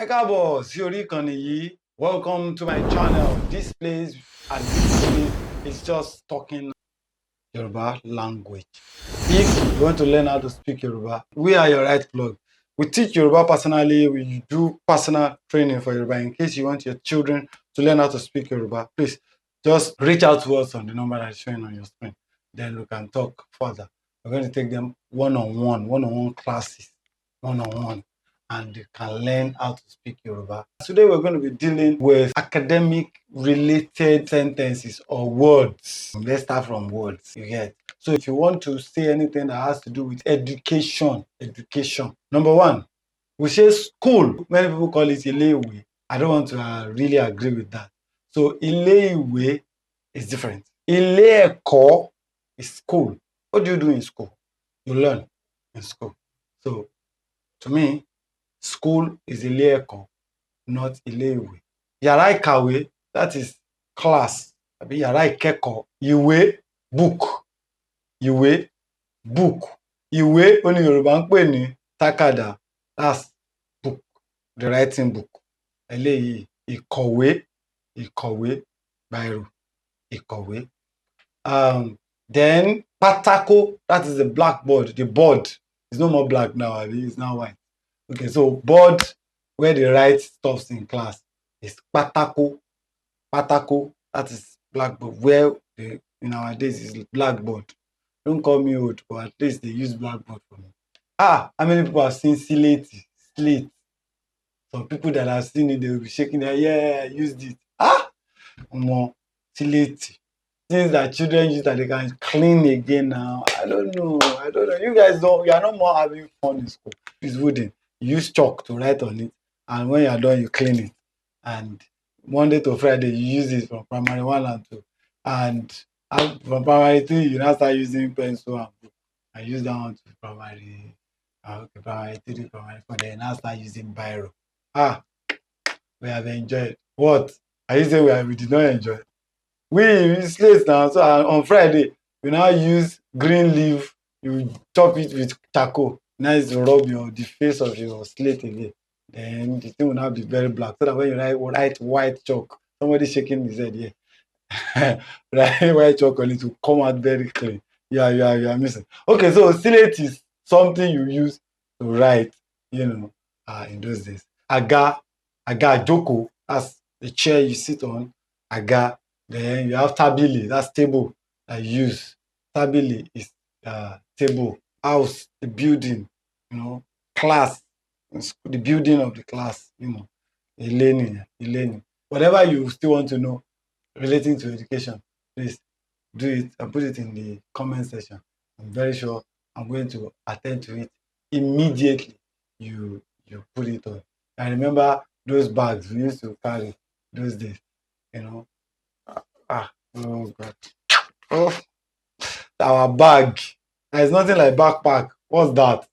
Ẹ káàbọ̀ sí orí ìkànnì yìí. Welcome to my channel. This place is just talking Yoruba language. If you want to learn how to speak Yoruba, we are your right plug. We teach Yoruba personally. We do personal training for Yoruba. In case you want your children to learn how to speak Yoruba, please just reach out to us on the number that's showing on your screen. Then we can talk further. We're going to take them one-on-one classes, one-on-one, and you can learn how to speak Yoruba. Today we're going to be dealing with academic related sentences or words. Let's start from words, you get. So if you want to say anything that has to do with education. Number one, we say school. Many people call it ilé-ìwé. I don't want to really agree with that. So ilé-ìwé is different. Ilé-ẹ̀kọ́ is school. What do you do in school? You learn in school. So to me, school is ilé-ẹ̀kọ́, not ilé-ìwé. Yàrá ìkàwé, that is class. Àbí yàrá ìkẹ́kọ̀ọ́. Ìwé, book. Ìwé, book. Ìwé ó ní Yorùbá ń pè ní tákàdá, that's book, the writing book. Eléyìí ìkọ̀wé, biro, ìkọ̀wé. Then pátákó, that is the blackboard, the board. It's no more black now, it's now white. Okay, so board where they write stuffs in class is pátákó. Pátákó, that is blackboard. Where nowadays is blackboard. Don't call me old, but at least they use blackboard for me. How many people have seen slate? Some people that have seen it, they will be shaking their I used it. Slate. Things that children use that they can clean again now. I don't know. You guys you are not more having fun in school. It's wooden. You use chalk to write on it, and when you are done, you clean it. And Monday to Friday, you use it from primary 1 and 2. And from primary 3, you now start using pencil and book. I use that one to primary 3, primary 4. Then now start using biro. We have enjoyed. What? Are you saying we did not enjoy? We use slate now. So on Friday, we now use green leaf. You chop it with charcoal. Now it's to rub the face of your slate again. Then the thing will now be very black. So that when you write white chalk, somebody shaking his head here. Write white chalk on it to come out very clean. You are missing. Okay, so slate is something you use to write, in those days. Aga, joko, that's the chair you sit on. Aga. Then you have tabili, that's table I use. Tabili is table. House, the building, class, the building of the class, Ileni. Whatever you still want to know relating to education, please do it and put it in the comment section. I'm very sure I'm going to attend to it immediately. You put it on. I remember those bags we used to carry those days, oh God. Our bag. There's nothing like backpack. What's that?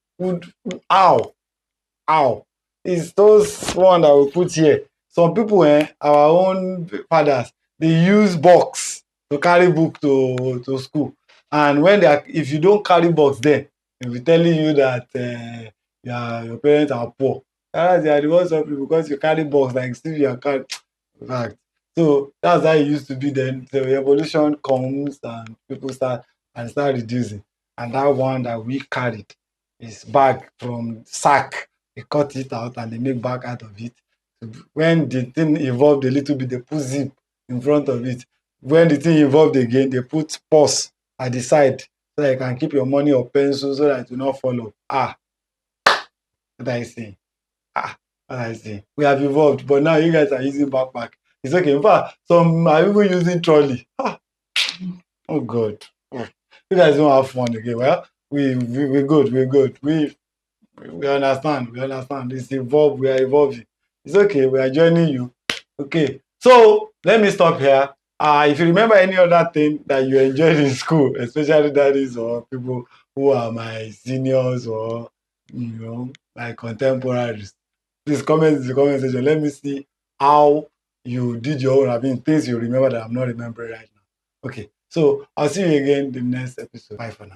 Ow. It's those one that we put here. Some people, our own fathers, they use box to carry book to school. And if you don't carry box there, they'll be telling you that your parents are poor. They are the ones suffering because you carry box like still you are carrying. Fact. So that's how it used to be then. The revolution comes and people start reducing. And that one that we carried is bag from sack. They cut it out and they make bag out of it. When the thing evolved a little bit, they put zip in front of it. When the thing evolved again, they put purse at the side so that you can keep your money or pencil so that it will not fall off. What are you saying? What are you saying? We have evolved, but now you guys are using backpack. It's okay. In fact, some are even using trolley. Oh God. You guys don't have fun again. Well, we're good. We understand. It's evolved. We are evolving. It's okay. We are joining you. Okay. So let me stop here. If you remember any other thing that you enjoyed in school, especially daddies or people who are my seniors or my contemporaries, please comment in the comment section. Let me see how you did your own. Things you remember that I'm not remembering right now. Okay. So I'll see you again in the next episode. Bye for now.